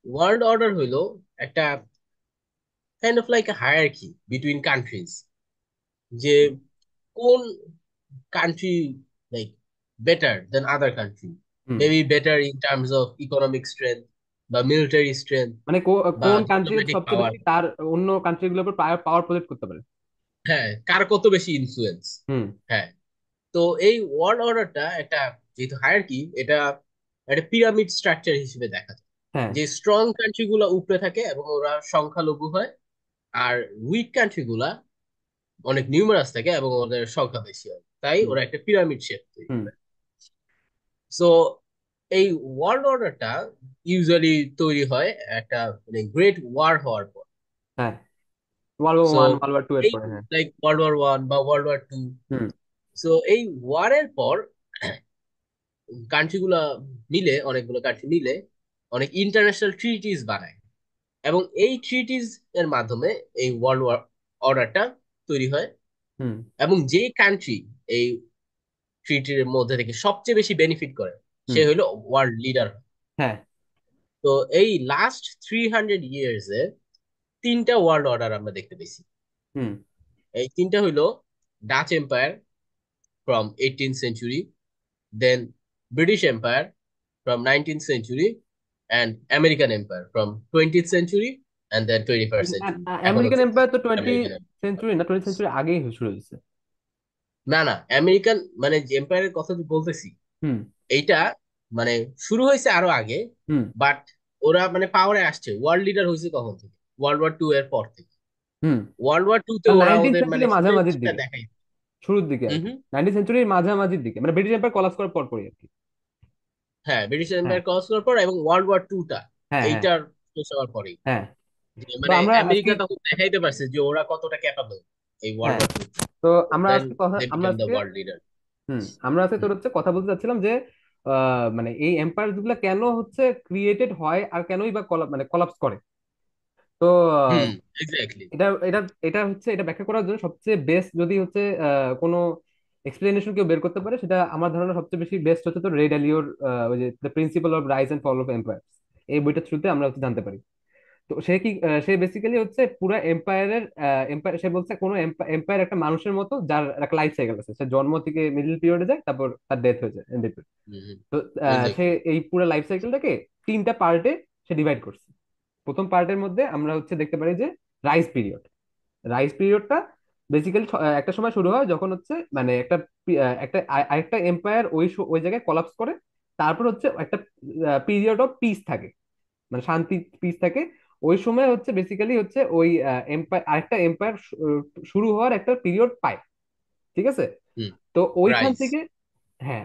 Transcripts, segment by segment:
World order হইলো একটা kind of like hierarchy between countries, যে কোন country like better then other country, hmm. Maybe better in terms of economic strength বা military strength মানে বা কোন কান্ট্রি ডিপ্লোম্যাটিক সবচেয়ে পাওয়ার। বেশি তার অন্য কান্ট্রি গুলোর উপর পাওয়ার প্রজেক্ট করতে পারে। হ্যাঁ, কার কত বেশি ইনফ্লুয়েন্স। হুম। হ্যাঁ। তো এই ওয়ার্ল্ড অর্ডারটা একটা, যেহেতু হায়ারার্কি, এটা একটা পিরামিড স্ট্রাকচার হিসেবে দেখা যায়, হ্যাঁ। যে স্ট্রং কান্ট্রি গুলা উপরে থাকে এবং ওরা সংখ্যালঘু হয়, আর উইক কান্ট্রি গুলা অনেক নিউমারাস থাকে এবং ওদের সংখ্যা বেশি হয়, তাই হুম। ওরা একটা পিরামিড শেপ তৈরি হুম। করে। সো এই ওয়ার্ল্ড অর্ডারটা ইউজুয়ালি তৈরি হয় একটা মানে গ্রেট ওয়ার হওয়ার পর। হ্যাঁ, world war so 1 world war 2 এর এই পরে, হ্যাঁ। লাইক ওয়ার্ল্ড ওয়ার 1 বা ওয়ার্ল্ড ওয়ার 2। হুম। সো এই ওয়ারের পর কান্ট্রি গুলা মিলে, অনেকগুলো কান্ট্রি মিলে অনেক ইন্টারন্যাশনাল ট্রিটিস বানায়, এবং এই ট্রিটিস এর মাধ্যমে এই ওয়ার্ল্ড অর্ডারটা তৈরি হয়। হুম। এবং যে কান্ট্রি এই ট্রিটির মধ্যে থেকে সবচেয়ে বেশি বেনিফিট করে, সে হুম। হলো ওয়ার্ল্ড লিডার। হ্যাঁ। তো এই লাস্ট 300 ইয়ার্স এ তিনটা ওয়ার্ল্ড অর্ডার আমরা দেখতে পেয়েছি। হুম। এই তিনটা হইলো Dutch empire from 18th century, then British empire from 19th century, and American empire from 20th century, and then 21st century. এখনো আমেরিকান চলছে এম্পায়ার তো টোয়েন্টি আমেরিকান। সেঞ্চুরি না, 20th সেঞ্চুরি আগেই শুরু হয়েছে। না না, আমেরিকান মানে যে এম্পায়ারের কথা যে বলতেছি, হুম। এইটা মানে শুরু হয়েছে আরো আগে, হুম। বাট ওরা মানে পাওয়ারে আসছে, ওয়ার্ল্ড লিডার হয়েছে কখন থেকে, ওয়ার্ল্ড ওয়ার 2 এর পর থেকে। হুম। ওয়ার্ল্ড ওয়ার 2 তে ওরা নাইনটিন ওদের মানে সেঞ্চুরির মাঝামাঝির স্ট্রেংথটা দিকে, দেখাই। শুরুর দিকে আর হুম কি। হুম। 19th সেঞ্চুরির মাঝামাঝির দিকে, মানে ব্রিটিশ এম্পায়ার কলাপস করার পর পরই আর কি। হ্যাঁ, ব্রিটিশ হ্যাঁ। এম্পায়ার ক্রস করার পর এবং ওয়ার্ল্ড ওয়ার 2টা হ্যাঁ। হ্যাঁ। এইটার শেষ হওয়ার পরেই, হ্যাঁ। যে তো মানে আমরা আজকে, আমেরিকা তখন দেখাইতে পারছে যে ওরা কতটা ক্যাপাবল এই ওয়ার্ল্ড হ্যাঁ, ওয়ার 2 তে। তো আমরা দেন আজকে কথা দে আমরা বিকাম দ্য আজকে ওয়ার্ল্ড লিডার। আমরা আজকে তোর হচ্ছে কথা বলতে চাচ্ছিলাম যে মানে এই এম্পায়ার গুলা কেন হচ্ছে ক্রিয়েটেড হয় আর কেনই বা মানে কলাপস করে। তো হুম, এক্স্যাক্টলি। এটা এটা এটা হচ্ছে এটা ব্যাখ্যা করার জন্য সবচেয়ে বেস্ট যদি হচ্ছে কোনো এক্সপ্লেনেশন কেউ বের করতে পারে, সেটা আমার ধারণা সবচেয়ে বেশি বেস্ট হচ্ছে তো রে ডালিওর ওই যে the principle of rise and fall of empire, এই বইটার থ্রুতে আমরা হচ্ছে জানতে পারি। তো সে কি সে বেসিক্যালি হচ্ছে পুরো এম্পায়ারের এম্পায়ার, সে বলছে কোনো এম্পায়ার একটা মানুষের মতো, যার একটা লাইফ সাইকেল আছে, সে জন্ম থেকে মিডল পিরিয়ডে যায়, তারপর তার ডেথ হয়ে যায় এন্ড। হুম হুম। তো সে এক্স্যাক্টলি। এই পুরো লাইফ সাইকেলটাকে তিনটা পার্টে সে ডিভাইড করছে। প্রথম পার্টের মধ্যে আমরা হচ্ছে দেখতে পারি যে রাইস পিরিয়ড। রাইস পিরিয়ডটা বেসিক্যালি একটা সময় শুরু হয় যখন হচ্ছে মানে আরেকটা এম্পায়ার ওই জায়গায় কলাপস করে। তারপর হচ্ছে একটা পিরিয়ড অফ পিস থাকে, মানে শান্তি, পিস থাকে। ওই সময় হচ্ছে বেসিক্যালি হচ্ছে ওই এম্পায়ার, আরেকটা এম্পায়ার শুরু হওয়ার একটা পিরিয়ড পায়। ঠিক আছে। হুম। তো ওইখান রাইস। থেকে, হ্যাঁ,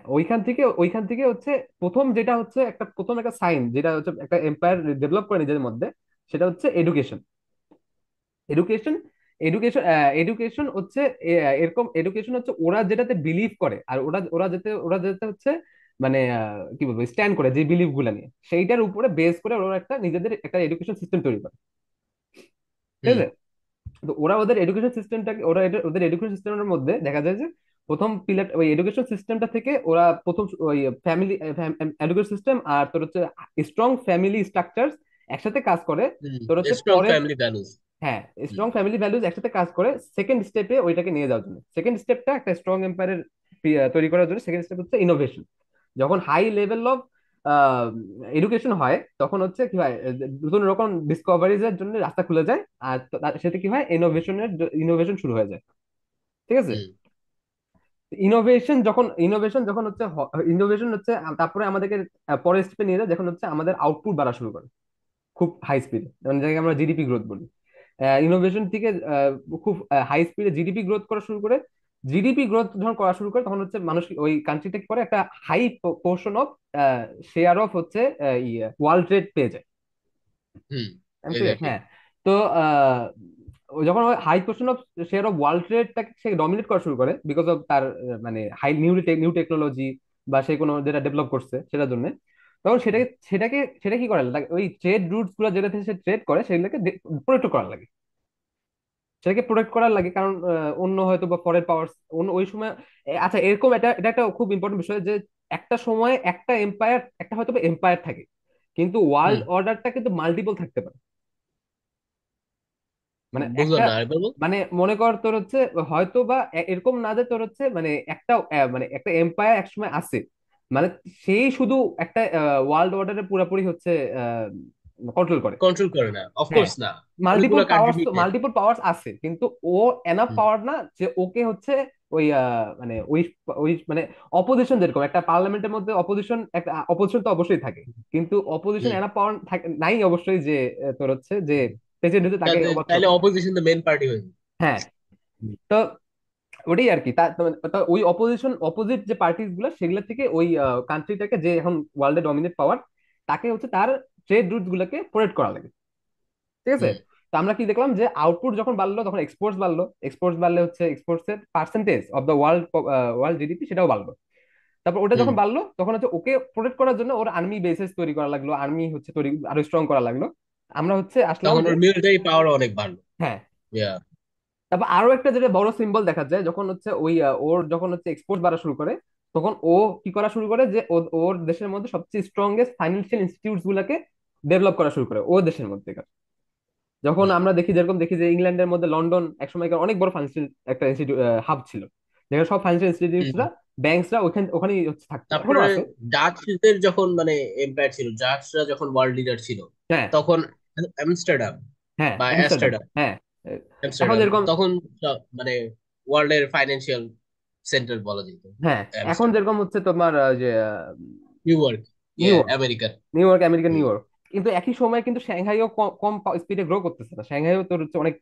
ওইখান থেকে হচ্ছে প্রথম যেটা হচ্ছে প্রথম একটা সাইন যেটা হচ্ছে একটা এম্পায়ার ডেভেলপ করে নিজের মধ্যে, সেটা হচ্ছে এডুকেশন। এডুকেশন এডুকেশন এডুকেশন হচ্ছে এরকম এডুকেশন হচ্ছে ওরা যেটাতে বিলিভ করে, আর ওরা যেতে হচ্ছে মানে কি বলবো, স্ট্যান্ড করে যে বিলিভ গুলা নিয়ে, সেইটার উপরে বেস করে ওরা একটা নিজেদের একটা এডুকেশন সিস্টেম তৈরি করে। ঠিক হুম আছে। তো ওদের এডুকেশন সিস্টেমের মধ্যে দেখা যায় যে প্রথম পিলার, ওই এডুকেশন সিস্টেমটা থেকে ওরা প্রথম ওই ফ্যামিলি এডুকেশন সিস্টেম আর তোর হচ্ছে স্ট্রং ফ্যামিলি স্ট্রাকচার একসাথে কাজ করে। হুম। তোর হচ্ছে স্ট্রং পরের, ফ্যামিলি ভ্যালুজ। হ্যাঁ, হুম স্ট্রং ফ্যামিলি ভ্যালুজ একসাথে কাজ করে সেকেন্ড স্টেপে ওইটাকে নিয়ে যাওয়ার জন্য। সেকেন্ড স্টেপটা একটা স্ট্রং এম্পায়ারের তৈরি করার জন্য সেকেন্ড স্টেপ হচ্ছে ইনোভেশন। যখন হাই লেভেল অফ এডুকেশন হয় তখন হচ্ছে কি হয়, নতুন রকম ডিসকভারিজ এর জন্য রাস্তা খুলে যায়, আর সেটা কি হয়, ইনোভেশন শুরু হয়ে যায়। ঠিক আছে। হুম ইনোভেশন যখন হচ্ছে ইনোভেশন হচ্ছে তারপরে আমাদেরকে পরের স্টেপে নিয়ে যায় যখন হচ্ছে আমাদের আউটপুট বাড়া শুরু করে খুব হাই স্পিডে, মানে যাকে আমরা জিডিপি গ্রোথ বলি। ইনোভেশন থেকে খুব হাই স্পিডে জিডিপি গ্রোথ করা শুরু করে। জিডিপি গ্রোথ যখন করা শুরু করে তখন হচ্ছে মানুষ ওই কান্ট্রিটা কি করে, একটা high portion of share of হচ্ছে ওয়ার্ল্ড ট্রেড পেয়ে যায়। হুম। আমি clear? এক্স্যাক্টলি। হ্যাঁ। তো ও যখন high portion of share of world ট্রেডটাকে সে ডমিনেট করা শুরু করে বিকজ অফ তার মানে হাই নিউ টেকনোলজি, বা সে কোনো যেটা ডেভেলপ করছে সেটার জন্য, তখন সেটা কি করে, ওই ট্রেড রুটস গুলো যেটা থেকে সে ট্রেড করে সেগুলোকে প্রোটেক্ট করার লাগে। সেটাকে প্রোটেক্ট করার লাগে কারণ অন্য হয়তো বা ফরেন পাওয়ার অন্য ওই সময় আচ্ছা, এরকম এটা এটা একটা খুব ইম্পর্টেন্ট বিষয় যে একটা সময় একটা এম্পায়ার, একটা হয়তো এম্পায়ার থাকে, কিন্তু ওয়ার্ল্ড হুম। অর্ডারটা কিন্তু মাল্টিপল থাকতে পারে। মানে একটা, বুঝলাম না, আরেকবার বল। মানে মনে কর তোর হচ্ছে হয়তো বা এরকম না যে তোর হচ্ছে মানে একটা মানে একটা এম্পায়ার একসময় আছে, মানে সেই শুধু একটা ওয়ার্ল্ড অর্ডারে পুরোপুরি হচ্ছে কন্ট্রোল করে। কন্ট্রোল করে না, হ্যাঁ, অফকোর্স না। মাল্টিপল অনেকগুলো পাওয়ার্স, তো কন্ট্রিবিউটেড। মাল্টিপল পাওয়ার্স আছে, কিন্তু ও এনাফ পাওয়ার না যে ওকে হচ্ছে ওই মানে ওই মানে অপোজিশন, যেরকম একটা পার্লামেন্টের মধ্যে অপোজিশন, একটা অপোজিশন তো অবশ্যই থাকে, কিন্তু অপোজিশন হুম। এনাফ পাওয়ার থাকে নাই অবশ্যই যে তোর হচ্ছে যে প্রেসিডেন্ট হচ্ছে তাকে ওভারথ্রো তাহলে করা। অপোজিশন দ্য মেন পার্টি হয়ে যাবে। হ্যাঁ, হুম। তো ওটাই আর কি। তা ওই অপোজিশন, অপোজিট যে পার্টিস গুলো সেগুলো থেকে ওই কান্ট্রিটাকে, যে এখন ওয়ার্ল্ডে ডমিনেট পাওয়ার, তাকে হচ্ছে তার ট্রেড রুট গুলোকে প্রোটেক্ট করা লাগে। ঠিক আছে। হুম। তো আমরা কি দেখলাম যে আউটপুট যখন বাড়লো তখন এক্সপোর্টস বাড়লো, এক্সপোর্টস বাড়লে হচ্ছে এক্সপোর্টস এর percentage of the world, world GDP সেটাও বাড়লো। তারপর ওটা হুম। যখন বাড়লো তখন হচ্ছে ওকে প্রোটেক্ট করার জন্য ওর আর্মি বেসেস তৈরি করা লাগলো, আর্মি হচ্ছে তৈরি আরো স্ট্রং করা লাগলো। আমরা হচ্ছে আসলাম তখন যে, ওর মিলিটারি পাওয়ার অনেক বাড়লো। হ্যাঁ, ইয়া। তারপর আরো একটা যেটা বড় সিম্বল দেখা যায় যখন হচ্ছে ওই ওর যখন হচ্ছে এক্সপোর্ট বাড়া শুরু করে, তখন ও কি করা শুরু করে যে ওর দেশের মধ্যে সবচেয়ে স্ট্রংগেস্ট ফাইন্যান্সিয়াল ইনস্টিটিউটস গুলাকে ডেভেলপ করা শুরু করে ও দেশের মধ্যে। যখন হুম। আমরা দেখি, যেরকম দেখি যে ইংল্যান্ডের মধ্যে লন্ডন একসময় অনেক বড় ফাইন্যান্সিয়াল একটা ইনস্টিটিউট হাব ছিল, যেখানে সব ফাইন্যান্সিয়াল ইনস্টিটিউটসরা, হুম। ব্যাংকসরা ওখানেই হচ্ছে থাকতো, এখনো তারপরে আছে। ডাচদের যখন মানে এম্পায়ার ছিল, ডাচরা যখন ওয়ার্ল্ড লিডার ছিল, হ্যাঁ, তখন আমস্টারডাম হ্যাঁ, বা আমস্টারডাম, অ্যামস্টারডাম, হ্যাঁ। এখন আমস্টারডাম যেরকম, তখন মানে ওয়ার্ল্ডের ফাইন্যান্সিয়াল সেন্টার বলা যেত হ্যাঁ, এখন আমস্টারডাম। যেরকম হচ্ছে তোমার যে নিউ ইয়র্ক। নিউ ইয়ে, ইয়র্ক, আমেরিকার। New York, American hmm. New York. কিন্তু একই সময় কিন্তু সাংহাইও কম কম স্পিডে গ্রো করতেছে না, সাংহাইও তোর হচ্ছে অনেক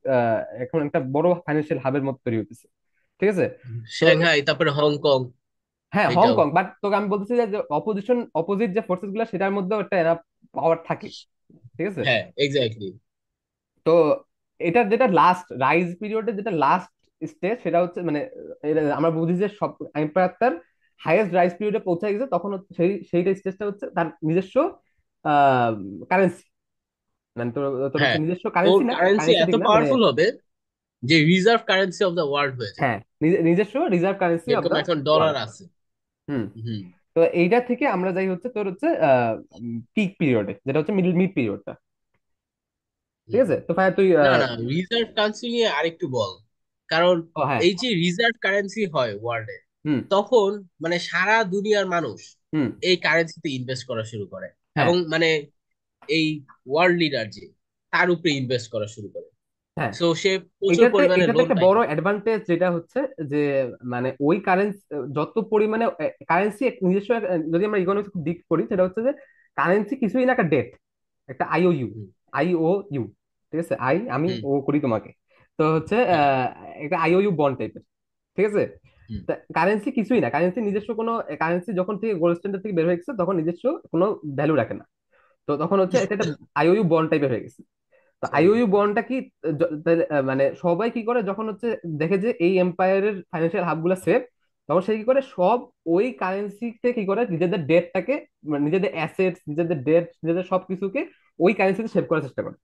এখন একটা বড় ফাইন্যান্সিয়াল হাবের মতো তৈরি হতেছে। ঠিক আছে। তো সাংহাই, তারপরে হংকং, হ্যাঁ, এটাও। হংকং, বাট তোকে আমি বলতেছি যে অপোজিশন, অপোজিট যে ফোর্সেস গুলো সেটার মধ্যেও একটা এনাফ পাওয়ার থাকে। ঠিক আছে। হ্যাঁ, এক্স্যাক্টলি। তো এটার যেটা লাস্ট রাইজ পিরিয়ডের যেটা লাস্ট স্টেজ, সেটা হচ্ছে মানে আমরা বুঝি যে সব এম্পায়ার তার হাইয়েস্ট রাইজ পিরিয়ডে পৌঁছে গেছে, তখন হচ্ছে সেইটা স্টেজটা হচ্ছে তার নিজস্ব কারেন্সি, মানে তোর তোর হচ্ছে হ্যাঁ, নিজস্ব ওর কারেন্সি, না কারেন্সি কারেন্সি এত ঠিক না মানে, পাওয়ারফুল হবে যে reserve currency of the world হয়ে যাবে। হ্যাঁ, নিজস্ব রিজার্ভ কারেন্সি অফ যেরকম দা এখন ওয়ার্ল্ড। ডলার আছে। হুম। হুম। তো এইটা থেকে আমরা যাই হচ্ছে তোর হচ্ছে পিক পিরিয়ডে, যেটা হচ্ছে মিড মিড পিরিয়ডটা। ঠিক হুম। আছে। তো ভাই তুই না না, রিজার্ভ কারেন্সি নিয়ে আরেকটু বল। কারণ ও হ্যাঁ। এই যে রিজার্ভ কারেন্সি হয় ওয়ার্ল্ডে, হুম। তখন মানে সারা দুনিয়ার মানুষ হুম। এই কারেন্সিতে ইনভেস্ট করা শুরু করে। হ্যাঁ। এবং মানে এই ওয়ার্ল্ড লিডার যে, তার উপরে ইনভেস্ট করা শুরু করে। হ্যাঁ, সো সে প্রচুর এটাতে পরিমাণে এটাতে লোন একটা বড় পাইতো। অ্যাডভান্টেজ যেটা হচ্ছে যে মানে ওই কারেন্সি, যত পরিমাণে কারেন্সি নিজস্ব যদি আমরা ইকোনমিক্স দিক করি, সেটা হচ্ছে যে কারেন্সি কিছুই না, একটা ডেট, একটা আইওইউ, হুম। আইওইউ। ঠিক আছে, আমি হুম। ও করি তোমাকে। তো হচ্ছে হ্যাঁ। একটা আইওইউ বন্ড টাইপের। ঠিক আছে। হুম। কারেন্সি কিছুই না, কারেন্সি নিজস্ব কোনো, কারেন্সি যখন থেকে গোল্ড স্ট্যান্ডার্ড থেকে বের হয়ে গেছে তখন নিজস্ব কোনো ভ্যালু রাখে না। তো তখন হচ্ছে এটা একটা আইওইউ বন্ড টাইপের হয়ে গেছে। তো সরি। আইওইউ বন্ডটা কি, মানে সবাই কি করে যখন হচ্ছে দেখে যে এই এম্পায়ারের ফাইন্যান্সিয়াল হাব গুলা সেফ, তখন সে কি করে সব ওই কারেন্সিতে কি করে নিজেদের ডেটটাকে, মানে নিজেদের অ্যাসেটস, নিজেদের ডেট, নিজেদের সবকিছুকে ওই কারেন্সিতে সেভ করার চেষ্টা করে।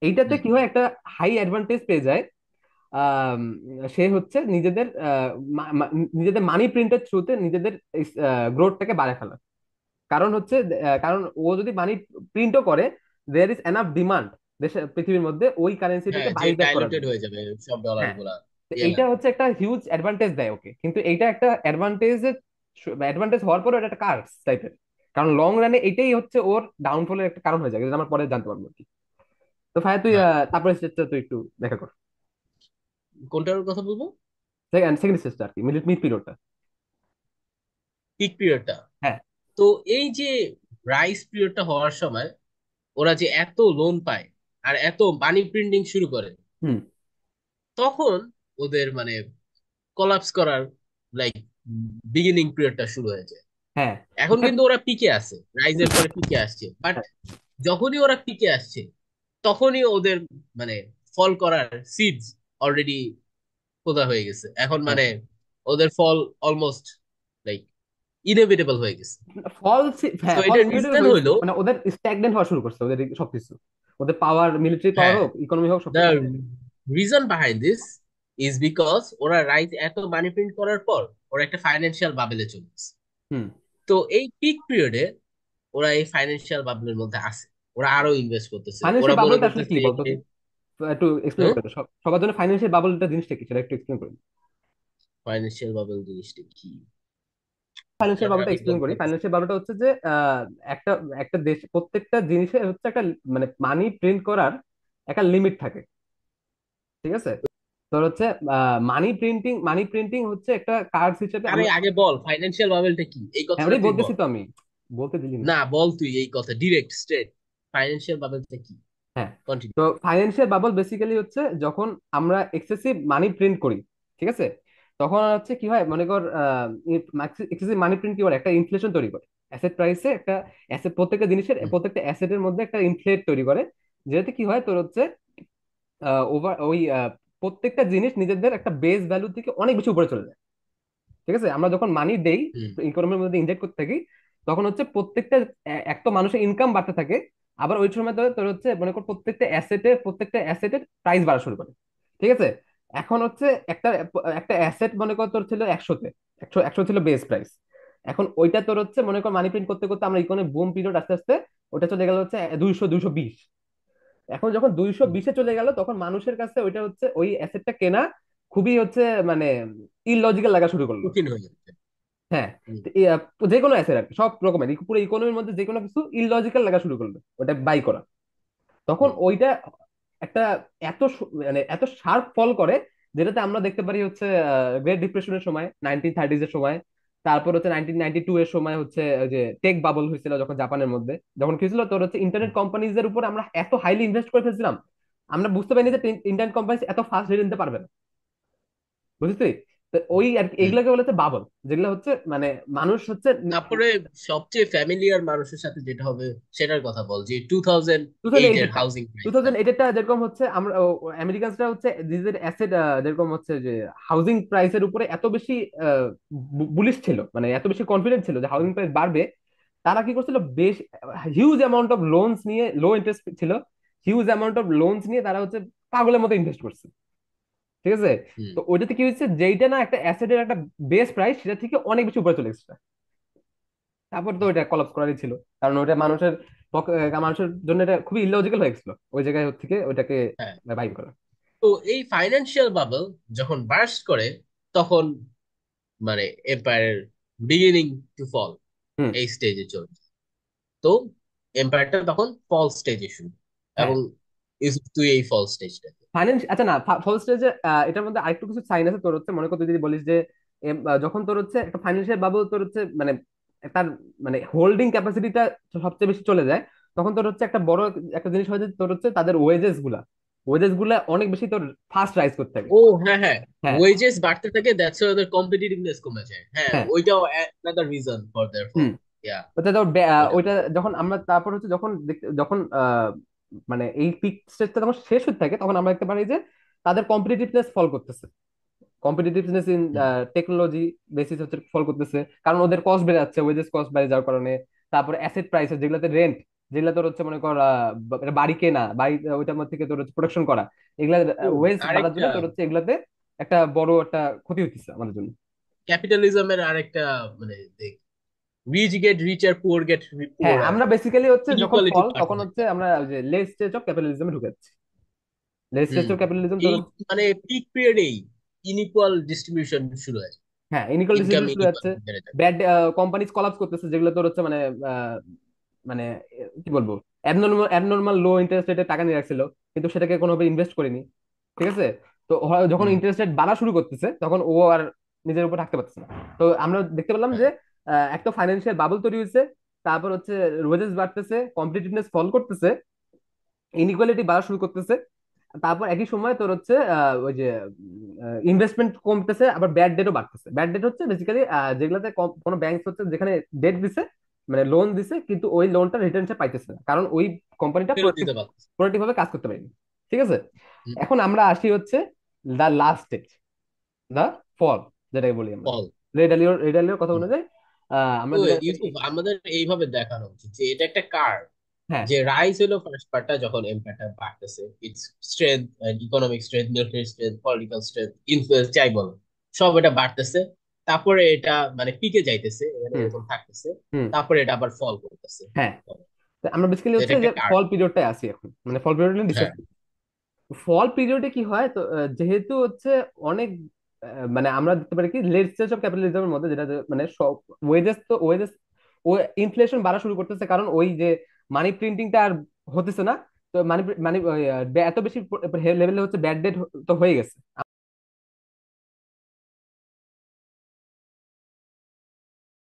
এইটাতে হুম। কি হয়, একটা হাই অ্যাডভান্টেজ পেয়ে যায়। আম, সে হচ্ছে নিজেদের নিজেদের মানি প্রিন্টের থ্রুতে নিজেদের গ্রোথটাকে বাড়ায় ফেলা। কারণ হচ্ছে কারণ ও যদি মানি প্রিন্টও করে, দেয়ার ইজ এনাফ ডিমান্ড দেশে, পৃথিবীর মধ্যে ওই হ্যাঁ, কারেন্সিটাকে যে বাড়ি ব্যাক করার ডাইলুটেড জন্য। হয়ে যাবে সব ডলার হ্যাঁ, গুলা। তো ইয়া। এইটা হচ্ছে একটা হিউজ অ্যাডভান্টেজ দেয় ওকে, কিন্তু এইটা একটা অ্যাডভান্টেজের, অ্যাডভান্টেজ হওয়ার পরে এটা একটা কার্স টাইপের। কারণ লং রানে এটাই হচ্ছে ওর ডাউনফলের একটা কারণ হয়ে যায়, যেটা আমরা পরে জানতে পারবো আর কি। তো ভাই তুই হ্যাঁ, তারপরে স্টেজটা তুই একটু দেখা কর। কোনটার কথা বলবো? সেকেন্ড সেকেন্ড স্টেজটা আর কি, মিড মিড পিরিয়ডটা। পিক পিরিয়ডটা। হ্যাঁ। তো এই যে রাইস পিরিয়ডটা হওয়ার সময় ওরা যে এত লোন পায় আর এত মানি প্রিন্টিং শুরু করে, হুম। তখন ওদের মানে কলাপস করার লাইক বিগিনিং পিরিয়ডটা শুরু হয়ে যায়। হ্যাঁ। এখন এটা, কিন্তু ওরা পিকে আছে, রাইজের পরে পিকে আসছে, বাট যখনই ওরা পিকে আসছে, তখনই ওদের মানে ফল করার সিডস অলরেডি পোদা হয়ে গেছে। এখন হ্যাঁ, মানে ওদের ফল অলমোস্ট লাইক ইনএভিটেবল হয়ে গেছে। ফল, তো হ্যাঁ, ফল এটার ইনভিটেবল রিজন হয়েছে, হইলো, মানে ওদের স্ট্যাগনেন্ট হওয়া শুরু করছে ওদের সবকিছু, ওদের পাওয়ার, মিলিটারি পাওয়ার হ্যাঁ, হোক, ইকোনমি হোক, দ্য সবকিছু। Reason behind this is because ওরা রাইজ এত মানি প্রিন্ট করার পর ওরা একটা ফাইন্যান্সিয়াল বাবেলে চলে গেছে। হুম। তো এই পিক পিরিয়ডে ওরা এই ফাইন্যান্সিয়াল বাবলের মধ্যে আছে, ওরা আরো ইনভেস্ট করতেছে, ওরা ফাইন্যান্সিয়াল মনে বাবলটা আসলে কি করতেছে বলতো তুই? একটু এক্সপ্লেন হ্যাঁ, করে দাও। সবার জন্য ফাইন্যান্সিয়াল বাবলটা জিনিসটা কি সেটা একটু এক্সপ্লেন করি। ফাইন্যান্সিয়াল বাবল জিনিসটা কি? ফাইন্যান্সিয়াল বাবলটা আমি এক্সপ্লেন বলতে করি। পারতেছি ফাইন্যান্সিয়াল বাবলটা হচ্ছে যে একটা একটা দেশ প্রত্যেকটা জিনিসে হচ্ছে একটা মানে মানি প্রিন্ট করার একটা লিমিট থাকে, ঠিক আছে? তোর হচ্ছে মানি প্রিন্টিং হচ্ছে একটা কার্ড হিসেবে আরে আমরা। আগে বল ফাইন্যান্সিয়াল বাবলটা কি, এই হ্যাঁ, কথাটা ওটাই তুই বলতেছি বল। তো আমি, বলতে দিলি না। না বল তুই এই কথা ডিরেক্ট স্ট্রেট, ফাইন্যান্সিয়াল বাবলটা কি, হ্যাঁ, কন্টিনিউ। তো ফাইন্যান্সিয়াল বাবল বেসিক্যালি হচ্ছে যখন আমরা এক্সেসিভ মানি প্রিন্ট করি, ঠিক আছে? তখন হচ্ছে কি হয় মনে কর, এক্সেসিভ মানি প্রিন্ট কি করে একটা ইনফ্লেশন তৈরি করে অ্যাসেট প্রাইসে, একটা অ্যাসেট প্রত্যেকটা জিনিসের প্রত্যেকটা অ্যাসেটের মধ্যে একটা ইনফ্লেট তৈরি করে, যেটাতে কি হয় তোর হচ্ছে ওভার ওই প্রত্যেকটা জিনিস নিজেদের একটা বেস ভ্যালু থেকে অনেক বেশি উপরে চলে যায়, ঠিক আছে? আমরা যখন মানি দেই, হুম ইকোনমির মধ্যে ইনজেক্ট করতে থাকি, তখন হচ্ছে প্রত্যেকটা এক তো মানুষের ইনকাম বাড়তে থাকে, আবার ওই সময় ধরে তোর হচ্ছে মনে কর প্রত্যেকটা অ্যাসেটের প্রাইস বাড়া শুরু করে, ঠিক আছে? এখন হচ্ছে একটা একটা অ্যাসেট মনে কর তোর ছিল 100-তে, 100 ছিল বেস প্রাইস। এখন ওইটা তোর হচ্ছে মনে কর মানি প্রিন্ট করতে করতে আমরা ইকোনমিক বুম পিরিয়ড আস্তে আস্তে ওটা চলে গেল হচ্ছে 200-220। এখন যখন দুইশো হুম, বিশে চলে গেল তখন মানুষের কাছে ওইটা হচ্ছে ওই অ্যাসেটটা কেনা খুবই হচ্ছে মানে ইললজিক্যাল লাগা শুরু করলো। কঠিন হয়ে যাচ্ছে। হ্যাঁ, হুম তো যে কোনো অ্যাসেট আর কি, সব রকমের পুরো ইকোনমির মধ্যে যে কোনো কিছু ইললজিক্যাল লাগা শুরু করলো ওটা বাই করা। তখন হুম ওইটা একটা মানে এত শার্প ফল করে, যেটাতে আমরা দেখতে পারি হচ্ছে গ্রেট ডিপ্রেশনের সময় 1930s এর সময়, তারপর হচ্ছে 1992 এর সময় হচ্ছে ওই যে টেক বাবল হয়েছিল যখন জাপানের মধ্যে, যখন কি হয়েছিল তোর হচ্ছে ইন্টারনেট হুম কোম্পানিজ এর উপর আমরা এত হাইলি ইনভেস্ট করে ফেলছিলাম, আমরা বুঝতে পারিনি যে ইন্টারনেট কোম্পানি এত ফাস্ট রেট নিতে পারবে না, বুঝলি তুই? তো ওই আর কি হুম। এগুলোকে বলে হচ্ছে বাবল, যেগুলো হচ্ছে মানে মানুষ হচ্ছে তারপরে সবচেয়ে ফ্যামিলিয়ার মানুষের সাথে যেটা হবে সেটার কথা বল, যে 2008 এর 2008 হাউজিং টু প্রাইসটা। থাউজেন্ড এইটেরটা যেরকম হচ্ছে আমরা আমেরিকানসরা হচ্ছে নিজেদের অ্যাসেট যেরকম হচ্ছে যে হাউজিং প্রাইসের উপরে এত বেশি বুলিশ ছিল, মানে এত বেশি কনফিডেন্ট ছিল যে হাউজিং প্রাইস বাড়বে, তারা কি করছিল বেশ হিউজ অ্যামাউন্ট অফ লোনস নিয়ে, লো ইন্টারেস্ট ছিল, হিউজ অ্যামাউন্ট অফ লোনস নিয়ে তারা হচ্ছে পাগলের মতো ইনভেস্ট করছে, ঠিক আছে? হুম তো ওইটাতে কি হচ্ছে, যেইটা না একটা অ্যাসেটের একটা বেস প্রাইস সেটা থেকে অনেক বেশি উপরে চলে গেছে, তারপর তো ওইটা কলাপস করারই ছিল, কারণ ওইটা মানুষের জন্য এটা খুবই ইললজিক্যাল হয়ে গেছিল ওই জায়গায় থেকে ওইটাকে হ্যাঁ। বাইর করা। তো এই ফাইন্যান্সিয়াল বাবল যখন বার্স্ট করে, তখন মানে এম্পায়ারের বিগিনিং টু ফল হুম। এই স্টেজে চলে যায়। তো এম্পায়ারটা তখন ফল স্টেজে শুরু, হ্যাঁ, এবং তুই এই ফল স্টেজটা। ফাইন্যান্স আচ্ছা না, ফার্স্ট স্টেজে এটার মধ্যে আরেকটু কিছু সাইন আছে তোর হচ্ছে মনে কর তুই যদি বলিস যে যখন তোর হচ্ছে একটা ফাইন্যান্সিয়াল বাবল তোর হচ্ছে মানে তার মানে হোল্ডিং ক্যাপাসিটিটা সবচেয়ে বেশি চলে যায়, তখন তোর হচ্ছে একটা বড় একটা জিনিস হয় যে তোর হচ্ছে তাদের ওয়েজেস গুলা অনেক বেশি তোর ফাস্ট রাইজ করতে থাকে। ও হ্যাঁ হ্যাঁ, হ্যাঁ। ওয়েজেস বাড়তে থাকে, দ্যাটস ওয়াই ওদের কম্পিটিটিভনেস কমে যায়। হ্যাঁ, হ্যাঁ। ওইটাও অ্যানাদার রিজন ফর দেয়ার ফল। হুম। ইয়া, ওটা তোর ওইটা। ওইটা যখন আমরা তারপর হচ্ছে যখন মানে এই পিক স্টেজটা যখন শেষ হতে থাকে তখন আমরা দেখতে পারি যে তাদের কম্পিটিটিভনেস ফল করতেছে, competitiveness in hmm technology basis হচ্ছে ফল করতেছে, কারণ ওদের কস্ট বেড়ে যাচ্ছে, ওয়েজেস কস্ট বেড়ে যাওয়ার কারণে। তারপরে অ্যাসেট প্রাইসেস যেগুলোতে রেন্ট, যেগুলো তোর হচ্ছে মনে কর বাড়ি কেনা, বাড়ি ওইটার মধ্যে থেকে তোর হচ্ছে প্রোডাকশন করা, এগুলা হুম। ওয়েজ বাড়ার জন্য আরেকটা তোর হচ্ছে এগুলাতে একটা বড় একটা ক্ষতি হচ্ছে আমাদের জন্য। ক্যাপিটালিজমের আরেকটা মানে দেখ, রিচ গেট রিচার, পুয়ার গেট হ্যাঁ, পুয়ারার, আমরা বেসিক্যালি হচ্ছে যখন ইনইকুয়ালিটি ফল বাড়তে তখন থাকে। হচ্ছে আমরা লেট স্টেজ অফ ক্যাপিটালিজমে ঢুকে যাচ্ছি। Late stage hmm. Of capitalism তোর এই মানে পিক পিরিয়ডেই ইনইকুয়াল ডিস্ট্রিবিউশন শুরু হয়, হ্যাঁ ইনইকুয়াল ইনকাম ডিস্ট্রিবিউশন শুরু হচ্ছে, ইনইকুয়ালিটি বেড়ে যায়। ব্যাড কোম্পানিজ কলাপস করতেছে যেগুলো তোর হচ্ছে মানে মানে কি বলবো, অ্যাবনর্মাল লো ইন্টারেস্ট রেটে টাকা নিয়ে রাখছিল, কিন্তু সেটাকে কোনোভাবে ইনভেস্ট করেনি, ঠিক আছে? তো যখন হুম ইন্টারেস্ট রেট বাড়া শুরু করতেছে তখন ও আর নিজের উপর থাকতে পারতেছে না। তো আমরা দেখতে পেলাম হ্যাঁ। যে একটা ফাইন্যান্সিয়াল বাবল তৈরি হয়েছে, তারপর হচ্ছে ওয়েজেস বাড়তেছে, কম্পিটিটিভনেস ফল করতেছে, ইনইকুয়ালিটি বাড়া শুরু করতেছে, তারপর একই সময় তোর হচ্ছে ওই যে ইনভেস্টমেন্ট কমতেছে, আবার ব্যাড ডেটও বাড়তেছে। ব্যাড ডেট হচ্ছে বেসিক্যালি যেগুলাতে কোনো ব্যাংক হচ্ছে যেখানে ডেট দিছে, মানে লোন দিছে কিন্তু ওই লোনটা রিটার্ন সে পাইতেছে না, কারণ ওই কোম্পানিটা ফেরত দিতে পারতেছে। প্রোডাক্টিভ ভাবে কাজ করতে পারেনি, ঠিক আছে? হুম, এখন আমরা আসি হচ্ছে দা লাস্ট স্টেজ, দা ফল, যেটাকে বলি আমরা ফল। রেড আলিওর কথা হুম। অনুযায়ী আমরা তো যেটা। ইউসুফ, আমাদের এইভাবে দেখানো উচিত যে এটা একটা কার্ভ, হ্যাঁ। যে রাইজ হলো ফার্স্ট পার্টটা, যখন এম্পায়ারটা বাড়তেছে, it's strength, economic strength, military strength, political strength, influence, যাই বলো, সব এটা বাড়তেছে। তারপরে এটা মানে পিকে যাইতেছে, মানে হুম এরকম থাকতেছে, হুম। তারপরে এটা আবার ফল করতেছে। হ্যাঁ, তো আমরা বেসিক্যালি তো এটা হচ্ছে একটা যে কার্ভ। ফল পিরিয়ডটাই আছি এখন, মানে ফল পিরিয়ড নিয়ে ডিসকাস। হ্যাঁ ফল পিরিয়ডে কি হয়, তো যেহেতু হচ্ছে অনেক মানে আমরা দেখতে পারি কি লেট স্টেজ অফ ক্যাপিটালিজমের মধ্যে, যেটা মানে সব ওয়েজেস, তো ওয়েজেস ও ইনফ্লেশন বাড়া শুরু করতেছে, কারণ ওই যে মানি প্রিন্টিংটা আর হতেছে না। তো মানি মানি এত বেশি লেভেলে হচ্ছে ব্যাড ডেট তো হয়ে গেছে।